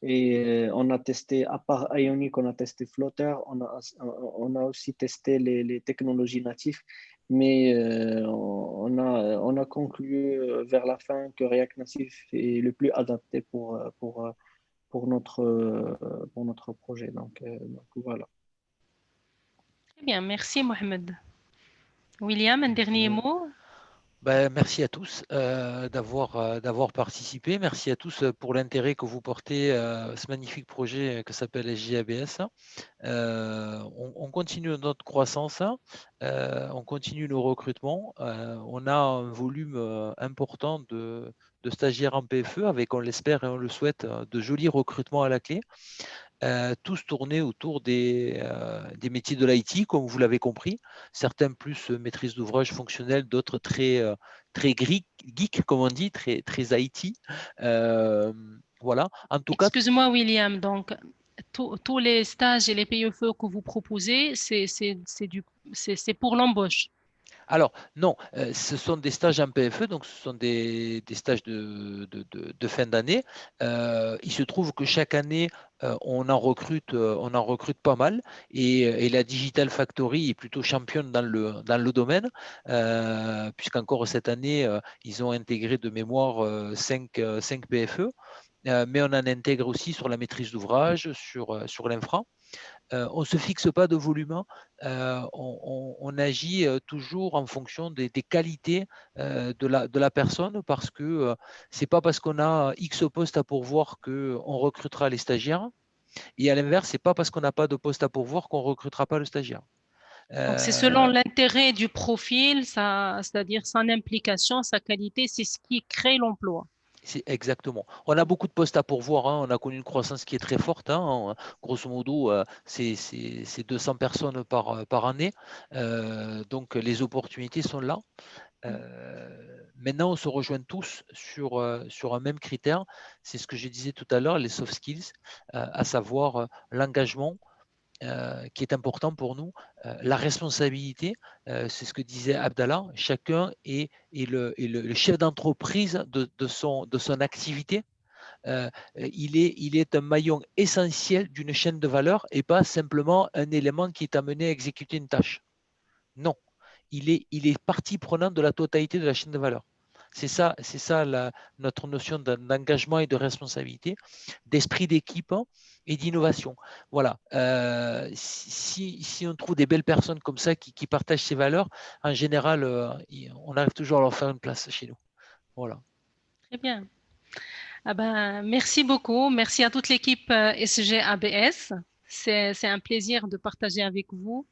Et on a testé, à part Ionic, on a testé Flutter. On a aussi testé les technologies natives. Mais on a conclu vers la fin que React Native est le plus adapté pour notre projet. Donc voilà. Très bien, merci Mohamed. William, un dernier mot? Merci à tous d'avoir participé. Merci à tous pour l'intérêt que vous portez à ce magnifique projet que s'appelle SGABS. On continue notre croissance, on continue nos recrutements. On a un volume important de stagiaires en PFE avec, on l'espère et on le souhaite, de jolis recrutements à la clé. Tous tournés autour des métiers de l'IT, comme vous l'avez compris. Certains plus maîtrise d'ouvrage fonctionnel, d'autres très geek, comme on dit, très IT. Voilà. En tout cas. Excuse-moi, William. Donc, tous les stages et les PFE que vous proposez, c'est pour l'embauche. Alors, non, ce sont des stages en PFE, donc ce sont des stages de fin d'année. Il se trouve que chaque année, on en recrute pas mal et la Digital Factory est plutôt championne dans le domaine, puisqu'encore cette année, ils ont intégré de mémoire 5 PFE, mais on en intègre aussi sur la maîtrise d'ouvrage, sur l'infra. On ne se fixe pas de volume, on agit toujours en fonction des qualités de la personne, parce que ce n'est pas parce qu'on a X postes à pourvoir qu'on recrutera les stagiaires, et à l'inverse, ce n'est pas parce qu'on n'a pas de poste à pourvoir qu'on ne recrutera pas le stagiaire. Donc, c'est selon l'intérêt du profil, c'est-à-dire son implication, sa qualité, c'est ce qui crée l'emploi. C'est exactement. On a beaucoup de postes à pourvoir, hein. On a connu une croissance qui est très forte, hein. Grosso modo, c'est 200 personnes par année. Donc, les opportunités sont là. Maintenant, on se rejoint tous sur un même critère. C'est ce que je disais tout à l'heure, les soft skills, à savoir l'engagement, qui est important pour nous, la responsabilité, c'est ce que disait Abdallah, chacun est le chef d'entreprise de son activité. Il est un maillon essentiel d'une chaîne de valeur et pas simplement un élément qui est amené à exécuter une tâche. Non, il est partie prenante de la totalité de la chaîne de valeur. C'est ça notre notion d'engagement et de responsabilité, d'esprit d'équipe et d'innovation. Voilà. Si on trouve des belles personnes comme ça qui partagent ces valeurs, en général, on arrive toujours à leur faire une place chez nous. Voilà. Très bien. Merci beaucoup. Merci à toute l'équipe SGABS. C'est un plaisir de partager avec vous.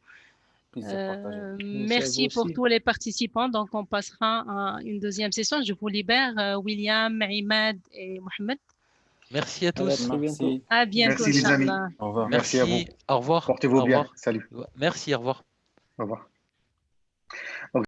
Merci pour tous les participants. Donc, on passera à une deuxième session. Je vous libère, William, Imad et Mohamed. Merci à tous. Merci. À bientôt. Merci les amis. Au revoir. Merci à vous. Au revoir. Portez-vous bien. Salut. Merci, au revoir. Au revoir.